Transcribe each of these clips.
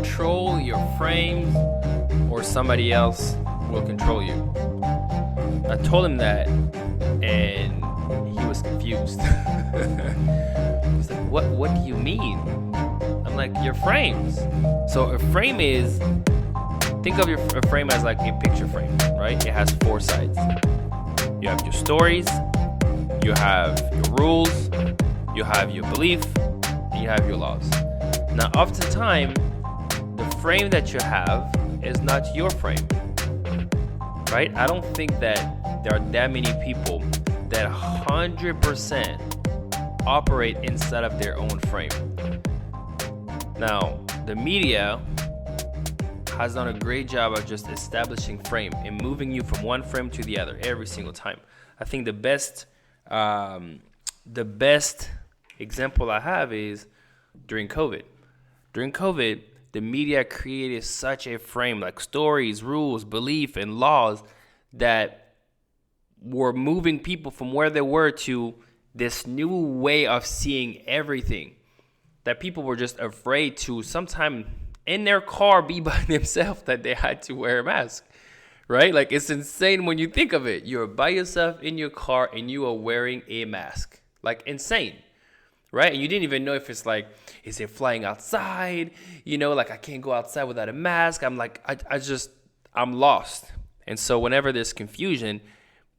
control your frames or somebody else will control you. I told him that and he was confused. He's like, what do you mean? I'm like, your frames. So a frame is, think of a frame as like a picture frame, right? It has four sides. You have your stories, you have your rules, you have your belief, and you have your laws. Now, oftentimes, the frame that you have is not your frame, right? I don't think that there are that many people that 100% operate inside of their own frame. Now, the media has done a great job of just establishing frame and moving you from one frame to the other every single time. I think the best example I have is during COVID. During COVID, the media created such a frame, like stories, rules, belief, and laws that were moving people from where they were to this new way of seeing everything, that people were just afraid to sometime in their car be by themselves, that they had to wear a mask, right? Like, it's insane when you think of it. You're by yourself in your car and you are wearing a mask. Like, insane, right? And you didn't even know if it's like, is it flying outside? You know, like, I can't go outside without a mask. I'm like, I'm lost. And so whenever there's confusion,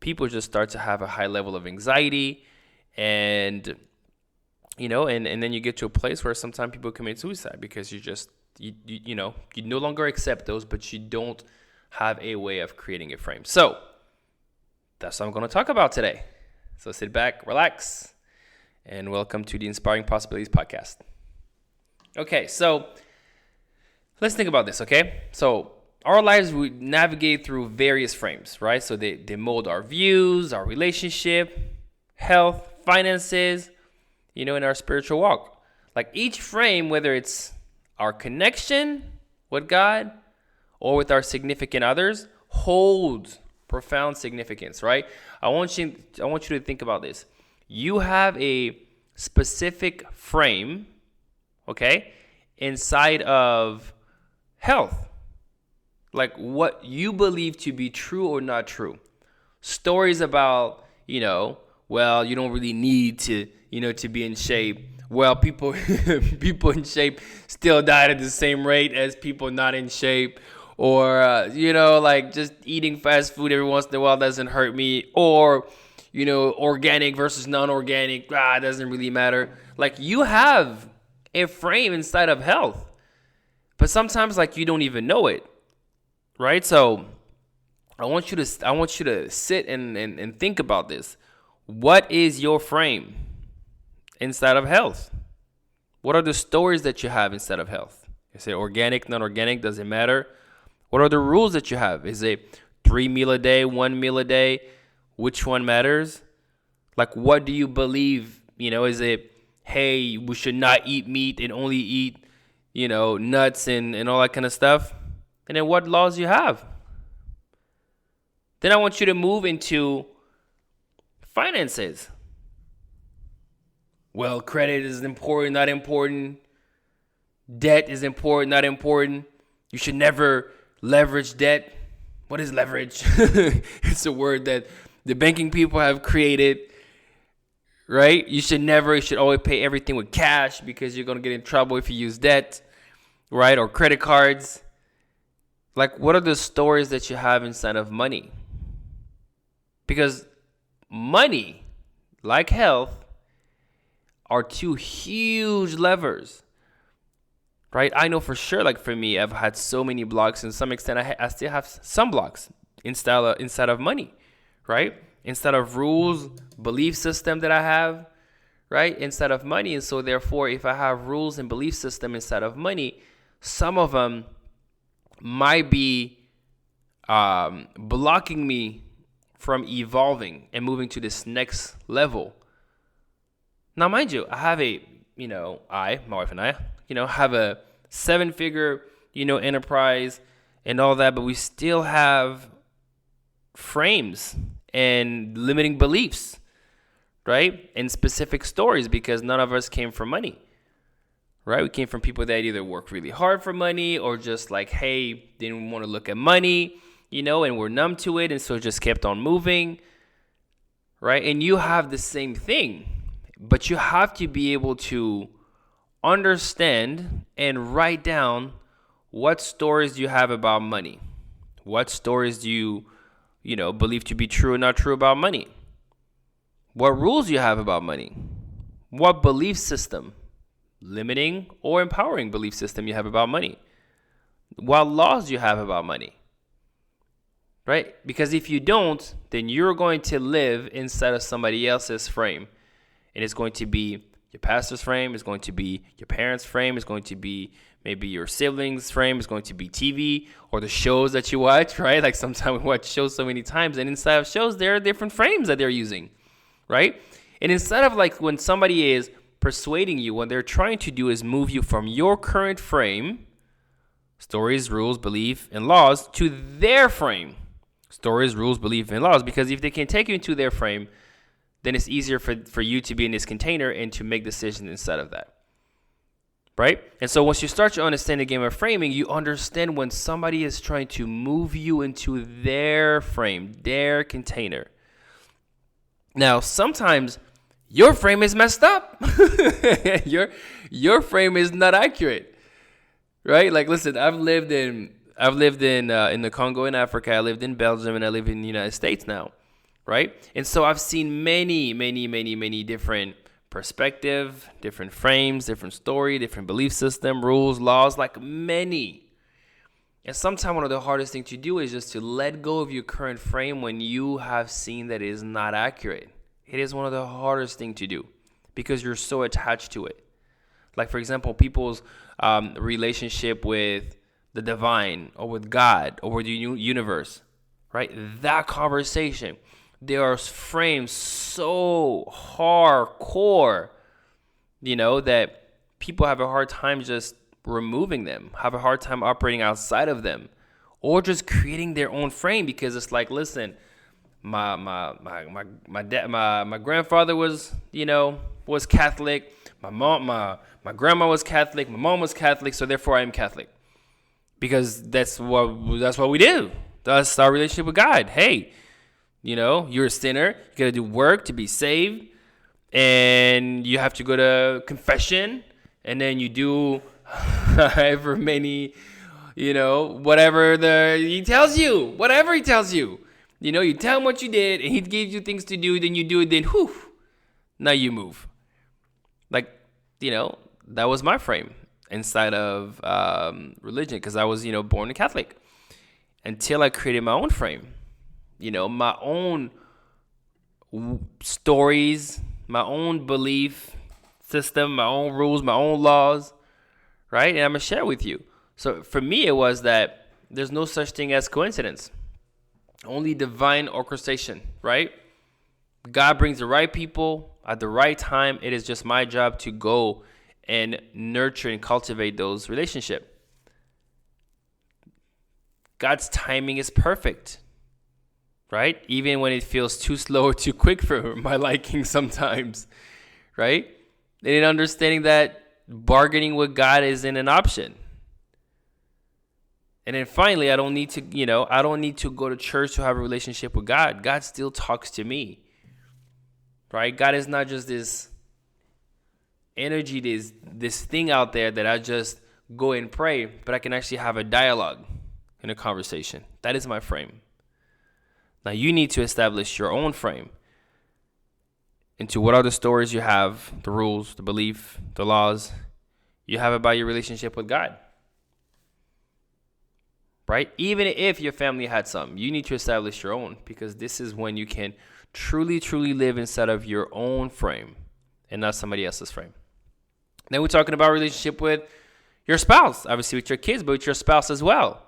people just start to have a high level of anxiety, and you know, and then you get to a place where sometimes people commit suicide because you no longer accept those, but you don't have a way of creating a frame. So that's what I'm going to talk about today. So sit back, relax, and welcome to the Inspiring Possibilities podcast. Okay, so let's think about this, okay? So our lives, we navigate through various frames, right? So they mold our views, our relationship, health, finances, in our spiritual walk. Like, each frame, whether it's our connection with God or with our significant others, holds profound significance, right? I want you to think about this. You have a specific frame, okay, inside of health. Like, what you believe to be true or not true. Stories about, well, you don't really need to, to be in shape. Well, people in shape still die at the same rate as people not in shape. Or, like, just eating fast food every once in a while doesn't hurt me. Or, organic versus non-organic, it doesn't really matter. Like, you have a frame inside of health. But sometimes, like, you don't even know it. Right? So I want you to sit and think about this. What is your frame inside of health? What are the stories that you have inside of health? Is it organic, non-organic? Does it matter? What are the rules that you have? Is it 3 meals a day, 1 meal a day? Which one matters? Like, what do you believe? Is it, hey, we should not eat meat and only eat, nuts and all that kind of stuff? And then what laws you have? Then I want you to move into finances. Well, credit is important, not important. Debt is important, not important. You should never leverage debt. What is leverage? It's a word that the banking people have created, right? You should always pay everything with cash because you're going to get in trouble if you use debt, right? Or credit cards. Like, what are the stories that you have inside of money? Because money, like health, are two huge levers, right? I know for sure, like, for me, I've had so many blocks, and to some extent, I still have some blocks inside of money, right? Instead of rules, belief system that I have, right? Inside of money. And so therefore, if I have rules and belief system inside of money, some of them might be blocking me from evolving and moving to this next level. Now, mind you, I have my wife and I, have a 7-figure, enterprise and all that, but we still have frames and limiting beliefs, right? And specific stories, because none of us came from money, right? We came from people that either work really hard for money or just like, hey, didn't want to look at money, and we're numb to it. And so just kept on moving, right? And you have the same thing, but you have to be able to understand and write down what stories you have about money. What stories do you, believe to be true or not true about money? What rules you have about money? What belief system, limiting or empowering belief system you have about money? What laws you have about money? Right? Because if you don't, then you're going to live inside of somebody else's frame. And it's going to be your pastor's frame, it's going to be your parents' frame, it's going to be maybe your siblings' frame, it's going to be TV or the shows that you watch, right? Like sometimes we watch shows so many times, and inside of shows, there are different frames that they're using, right? And instead of like when somebody is persuading you, what they're trying to do is move you from your current frame, stories, rules, belief, and laws, to their frame, stories, rules, belief, and laws. Because if they can take you into their frame, then it's easier for you to be in this container and to make decisions inside of that, right? And so once you start to understand the game of framing, you understand when somebody is trying to move you into their frame, their container. Now, sometimes your frame is messed up. your frame is not accurate, right? Like, listen, I've lived in the Congo in Africa. I lived in Belgium, and I live in the United States now. Right? And so I've seen many, many, many, many different perspective, different frames, different story, different belief system, rules, laws, like many. And sometimes one of the hardest things to do is just to let go of your current frame when you have seen that it is not accurate. It is one of the hardest things to do because you're so attached to it. Like, for example, people's relationship with the divine or with God or with the universe, right? That conversation. There are frames so hardcore, that people have a hard time just removing them, have a hard time operating outside of them, or just creating their own frame because it's like, listen, my grandfather was Catholic, my grandma was Catholic, my mom was Catholic, so therefore I am Catholic because that's what we do. That's our relationship with God. Hey. You're a sinner. You got to do work to be saved. And you have to go to confession. And then you do however many, whatever he tells you. Whatever he tells you. You tell him what you did. And he gives you things to do. Then you do it. Then, now you move. Like, that was my frame inside of religion. Because I was, born a Catholic. Until I created my own frame. My own stories, my own belief system, my own rules, my own laws, right? And I'm going to share with you. So for me, it was that there's no such thing as coincidence. Only divine orchestration, right? God brings the right people at the right time. It is just my job to go and nurture and cultivate those relationships. God's timing is perfect. Right? Even when it feels too slow or too quick for my liking sometimes, right? And in understanding that bargaining with God isn't an option. And then finally, I don't need to go to church to have a relationship with God. God still talks to me, right? God is not just this energy, this thing out there that I just go and pray, but I can actually have a dialogue and a conversation. That is my frame. Now, you need to establish your own frame into what are the stories you have, the rules, the belief, the laws you have about your relationship with God. Right? Even if your family had some, you need to establish your own because this is when you can truly, truly live inside of your own frame and not somebody else's frame. Then we're talking about relationship with your spouse, obviously with your kids, but with your spouse as well.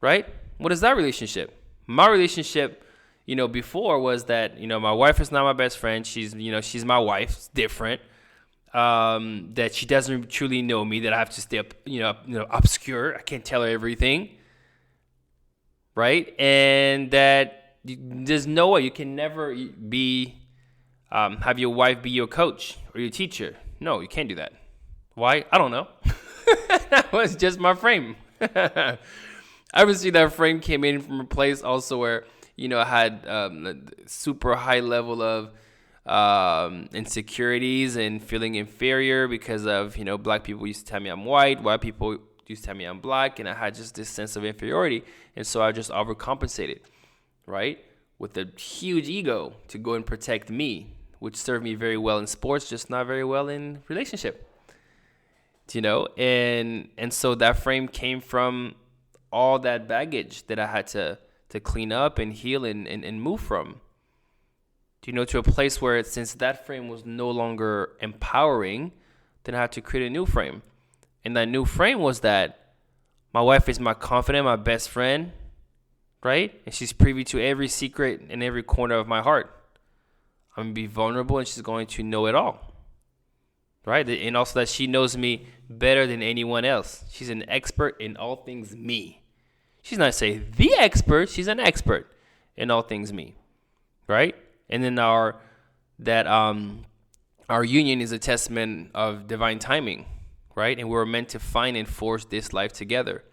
Right? What is that relationship? My relationship, before was that, my wife is not my best friend. She's my wife. It's different. That she doesn't truly know me, that I have to stay up, obscure. I can't tell her everything. Right? And that there's no way you can never be, have your wife be your coach or your teacher. No, you can't do that. Why? I don't know. That was just my frame. Obviously, that frame came in from a place also where, I had a super high level of insecurities and feeling inferior because of, black people used to tell me I'm white people used to tell me I'm black, and I had just this sense of inferiority. And so I just overcompensated, right? With a huge ego to go and protect me, which served me very well in sports, just not very well in relationship. And so that frame came from all that baggage that I had to clean up and heal and move from. To a place where, since that frame was no longer empowering, then I had to create a new frame. And that new frame was that my wife is my confidant, my best friend, right? And she's privy to every secret in every corner of my heart. I'm going to be vulnerable, and she's going to know it all, right? And also that she knows me better than anyone else. She's an expert in all things me. She's not saying the expert. She's an expert in all things me, right? And then our union is a testament of divine timing, right? And we're meant to find and forge this life together.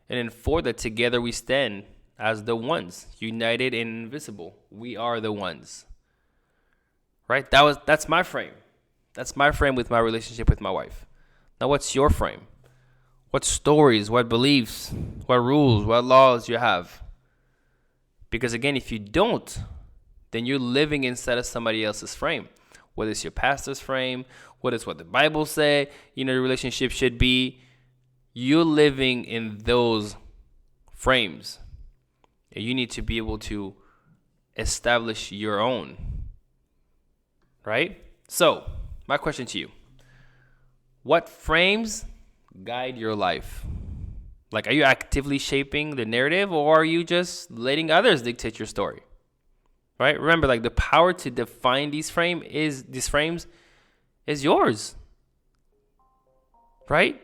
And then for that, together we stand as the ones, united and invisible. We are the ones, right? That's my frame. That's my frame with my relationship with my wife. Now, what's your frame? What stories, what beliefs, what rules, what laws you have? Because again, if you don't, then you're living inside of somebody else's frame. Whether it's your pastor's frame, whether it's what the Bible say, your relationship should be, you're living in those frames. And you need to be able to establish your own, right? So, my question to you, what frames guide your life? Like, are you actively shaping the narrative, or are you just letting others dictate your story? Right? Remember, like, the power to define these frames is yours. Right?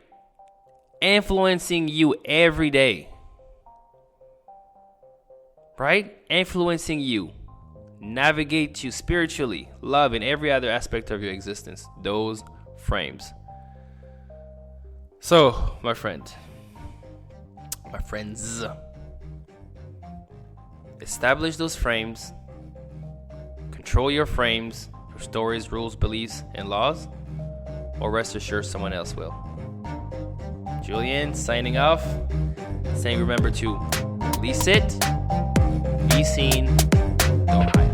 Influencing you every day. Right? Influencing you. Navigate you spiritually, love, in every other aspect of your existence. Those frames. So, my friends, establish those frames. Control your frames, your stories, rules, beliefs, and laws, or rest assured someone else will. Julian, signing off, saying remember to be seen, don't hide.